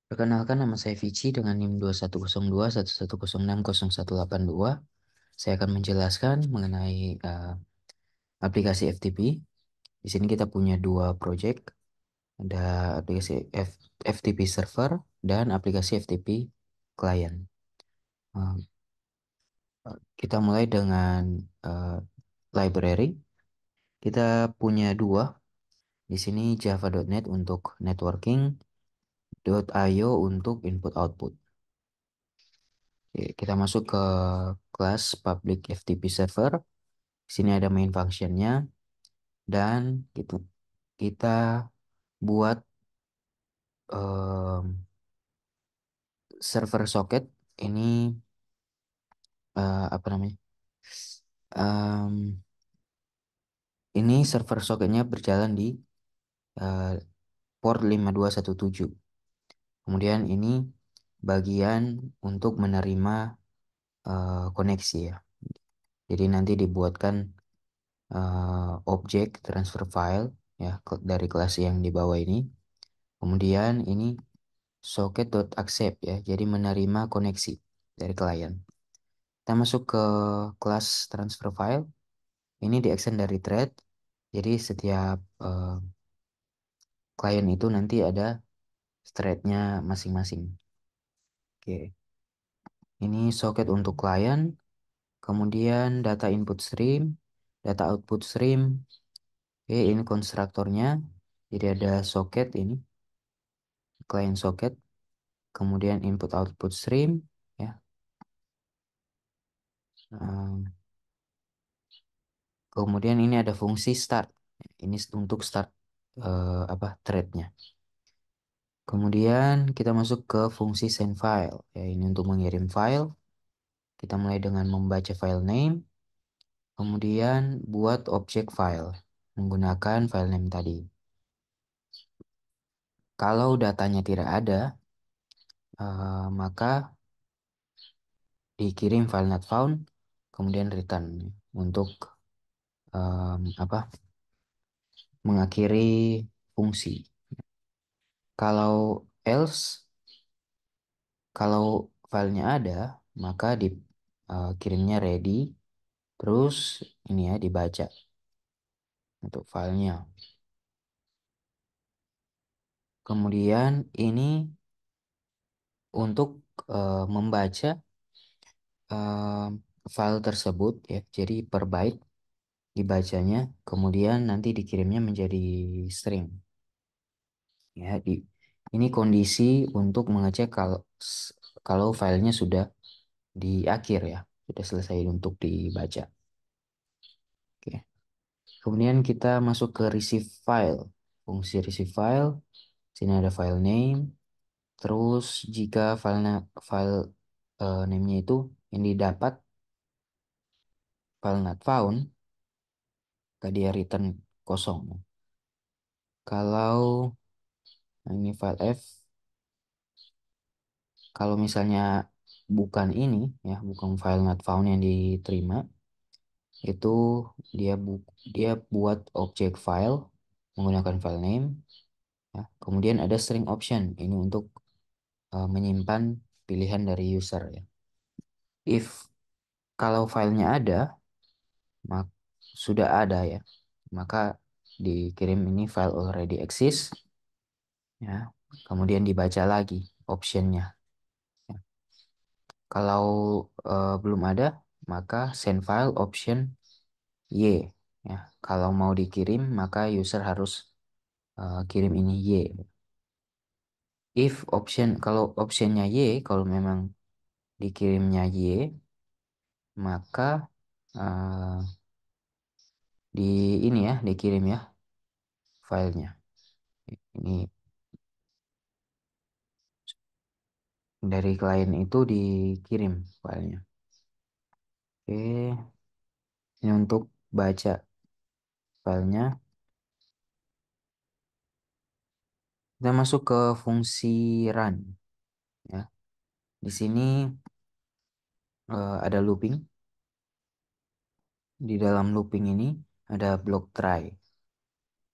Perkenalkan, nama saya Vici dengan NIM 210211060182. Saya akan menjelaskan mengenai aplikasi FTP. Di sini kita punya dua project, ada aplikasi FTP server dan aplikasi FTP client. Uh, kita mulai dengan library. Kita punya dua. Di sini Java.net untuk networking, .io untuk input-output. Oke, kita masuk ke kelas public FTP server. Di sini ada main functionnya dan kita buat server socket ini apa namanya? Em, ini server socketnya berjalan di eh, port 5217. Kemudian ini bagian untuk menerima koneksi ya. Jadi nanti dibuatkan objek transfer file ya dari kelas yang di bawah ini. Kemudian ini socket.accept ya, jadi menerima koneksi dari klien. Kita masuk ke kelas transfer file. Ini di extend dari thread. Jadi setiap klien itu nanti ada threadnya masing-masing. Oke, ini socket untuk klien. Kemudian data input stream, data output stream. Oke, ini konstruktornya. Jadi ada socket ini, client socket. Kemudian input output stream ya. Ehm, Kemudian ini ada fungsi start. Ini untuk start threadnya. Kemudian kita masuk ke fungsi send file. Ya, ini untuk mengirim file. Kita mulai dengan membaca file name. Kemudian buat objek file menggunakan file name tadi. Kalau datanya tidak ada, maka dikirim file not found. Kemudian return untuk mengakhiri fungsi. Kalau else, kalau filenya ada, maka dikirimnya ready, terus ini ya dibaca untuk filenya. Kemudian ini untuk membaca eh, file tersebut ya, jadi per byte dibacanya, kemudian nanti dikirimnya menjadi string. Ya, ini kondisi untuk mengecek kalau filenya sudah di akhir ya, sudah selesai untuk dibaca. Oke. Kemudian kita masuk ke receive file. Fungsi receive file, sini ada file name. Terus jika file name-nya itu yang didapat file not found, maka dia return kosong. Kalau ini file F, kalau misalnya bukan ini ya, bukan file not found yang diterima, itu dia buat objek file menggunakan file name ya. Kemudian ada string option ini untuk menyimpan pilihan dari user ya. If kalau filenya ada, mak sudah ada ya, maka dikirim ini file already exist ya. Kemudian dibaca lagi optionnya. Ya. Kalau belum ada, maka send file option Y ya. Kalau mau dikirim, maka user harus kirim ini Y. If option kalau optionnya Y, kalau memang dikirimnya Y, maka eh, di ini ya dikirim ya filenya. Ini dari klien itu dikirim filenya. Oke, ini untuk baca filenya. Kita masuk ke fungsi run ya. Di sini ada looping. Di dalam looping ini ada block try.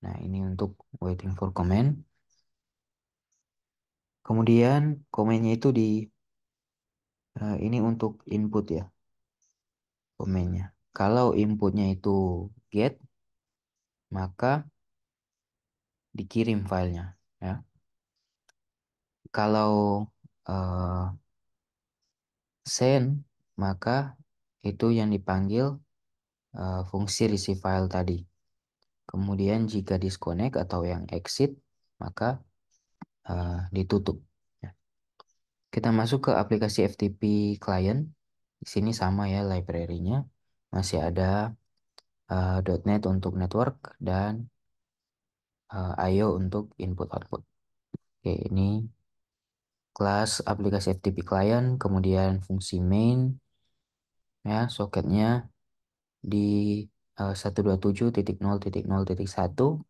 Nah, ini untuk waiting for command. Kemudian komennya itu ini untuk input ya, komennya. Kalau inputnya itu get, maka dikirim filenya ya. Kalau eh, send, maka itu yang dipanggil fungsi receive file tadi. Kemudian jika disconnect atau yang exit, maka ditutup. Ya. Kita masuk ke aplikasi FTP client. Di sini sama ya library-nya. Masih ada .NET untuk network dan IO untuk input output. Oke, ini kelas aplikasi FTP client, kemudian fungsi main ya, soketnya di 127.0.0.1,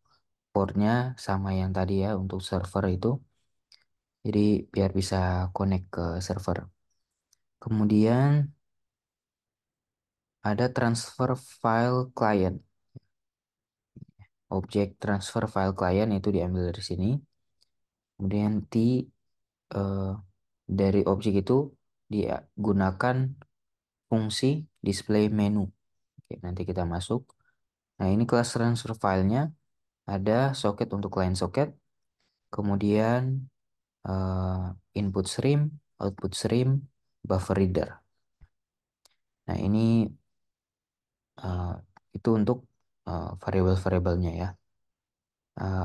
portnya sama yang tadi ya untuk server itu. Jadi biar bisa connect ke server. Kemudian ada transfer file client. Objek transfer file client itu diambil dari sini. Kemudian eh, dari objek itu digunakan fungsi display menu. Oke, nanti kita masuk. Nah, ini kelas transfer filenya ada socket untuk client socket, kemudian input stream, output stream, buffer reader. Nah, ini eh, itu untuk variabel-variabelnya ya,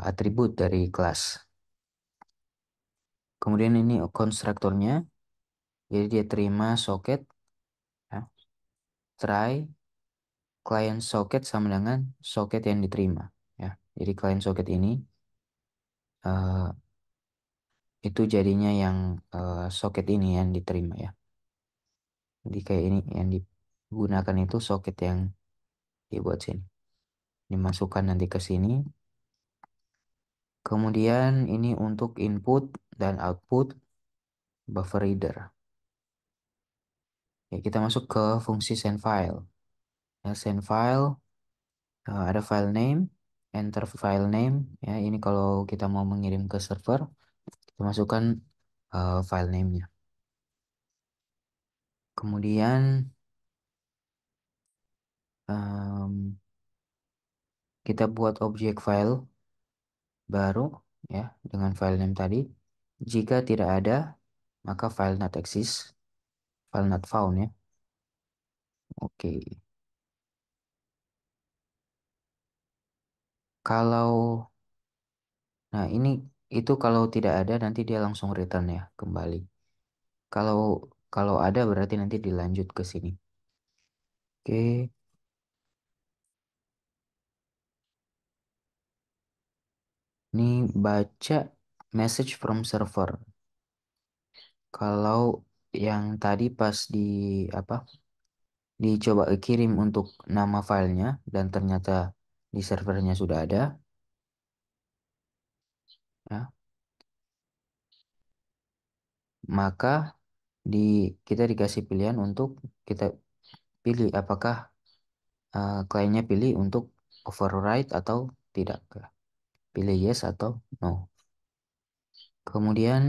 atribut dari kelas. Kemudian ini konstruktornya, jadi dia terima socket, ya, try client socket sama dengan socket yang diterima. Ya, jadi client socket ini eh, itu jadinya yang socket ini yang diterima ya. Jadi kayak ini yang digunakan itu socket yang dibuat sini. Dimasukkan nanti ke sini. Kemudian ini untuk input dan output buffer reader. Ya, kita masuk ke fungsi send file. Ya, send file ada file name, enter file name. Ya, ini kalau kita mau mengirim ke server, kita masukkan file name-nya. Kemudian em, kita buat objek file baru ya dengan file name tadi. Jika tidak ada, maka file not exist, file not found ya. Oke. Kalau nah ini itu kalau tidak ada nanti dia langsung return ya kembali. Kalau kalau ada berarti nanti dilanjut ke sini. Oke, ini baca message from server. Kalau yang tadi pas apa dicoba kirim untuk nama filenya dan ternyata di servernya sudah ada ya, maka di kita dikasih pilihan untuk kita pilih apakah kliennya pilih untuk override atau tidak. Pilih yes atau no. Kemudian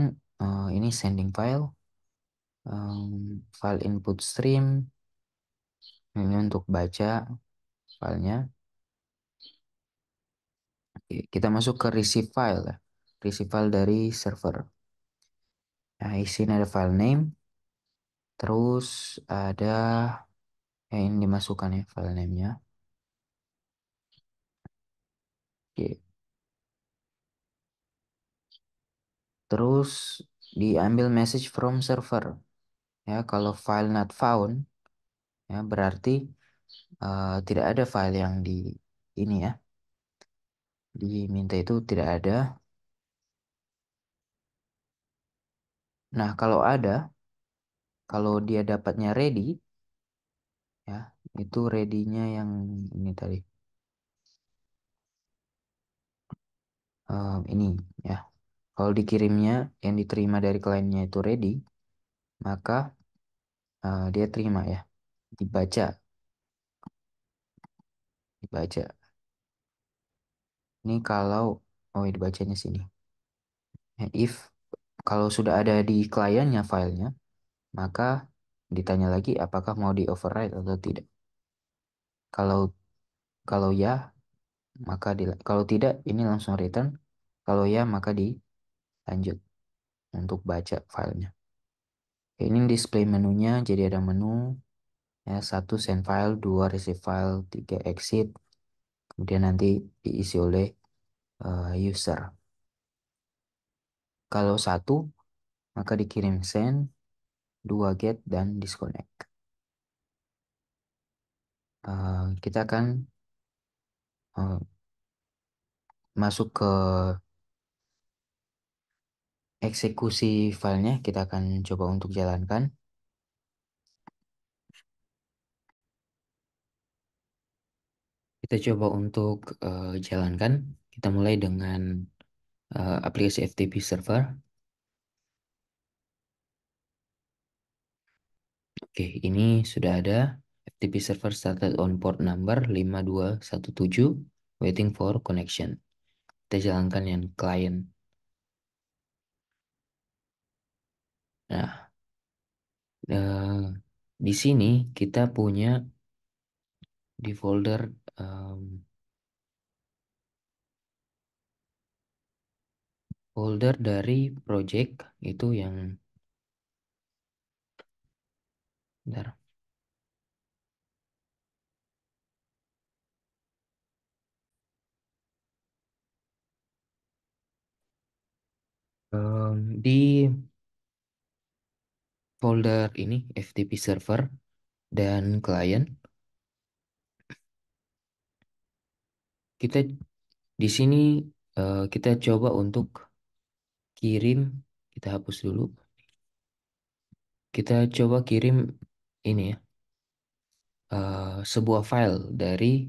ini sending file, file input stream, ini untuk baca filenya. Oke, kita masuk ke receive file ya. Receive file dari server. Nah, di sini ada file name, terus ada ini dimasukkan ya file name-nya. Oke. Terus diambil message from server. Ya, kalau file not found ya berarti tidak ada file yang di ini ya diminta itu tidak ada. Nah, kalau ada, kalau dia dapatnya ready ya, itu ready-nya yang ini tadi. Ini ya. Kalau dikirimnya yang diterima dari kliennya itu ready, maka dia terima ya. Dibaca, dibaca. Ini kalau oh ya, dibacanya sini. Ya, if Kalau sudah ada di kliennya filenya, maka ditanya lagi apakah mau di override atau tidak. Kalau kalau ya, maka kalau tidak ini langsung return. Kalau ya, maka dilanjut untuk baca filenya. Ini display menunya, jadi ada menu ya, satu send file, dua receive file, tiga exit, kemudian nanti diisi oleh user. Kalau satu, maka dikirim send, dua get, dan disconnect. Kita akan eh, masuk ke eksekusi filenya. Kita akan coba untuk jalankan. Kita coba untuk jalankan. Kita mulai dengan aplikasi FTP server. Oke, ini sudah ada FTP server started on port number 5217 waiting for connection. Kita jalankan yang client. Nah, eh, di sini kita punya di folder dari project itu yang bentar. Di folder ini FTP server dan client, kita di sini kita coba untuk kirim, kita hapus dulu. Kita coba kirim ini ya, sebuah file dari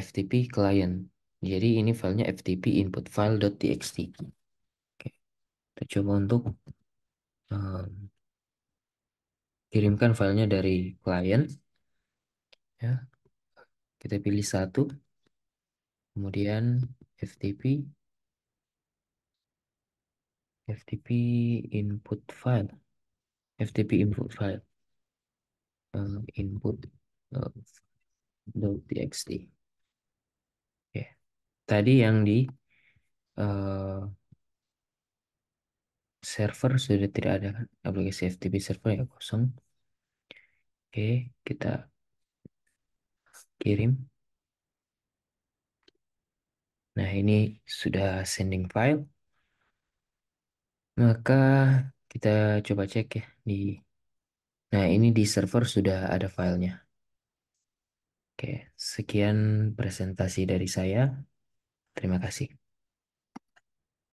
FTP client. Jadi ini filenya FTP input file.txt. Oke, kita coba untuk eh, kirimkan filenya dari client. Ya, kita pilih satu, kemudian FTP, FTP input file, FTP input file, input eh, .txt. Oke, tadi yang di eh, server sudah tidak ada kan? Aplikasi FTP server ya kosong. Oke, kita kirim. Nah, ini sudah sending file. Maka kita coba cek ya di. Nah, ini di server sudah ada filenya. Oke, sekian presentasi dari saya. Terima kasih.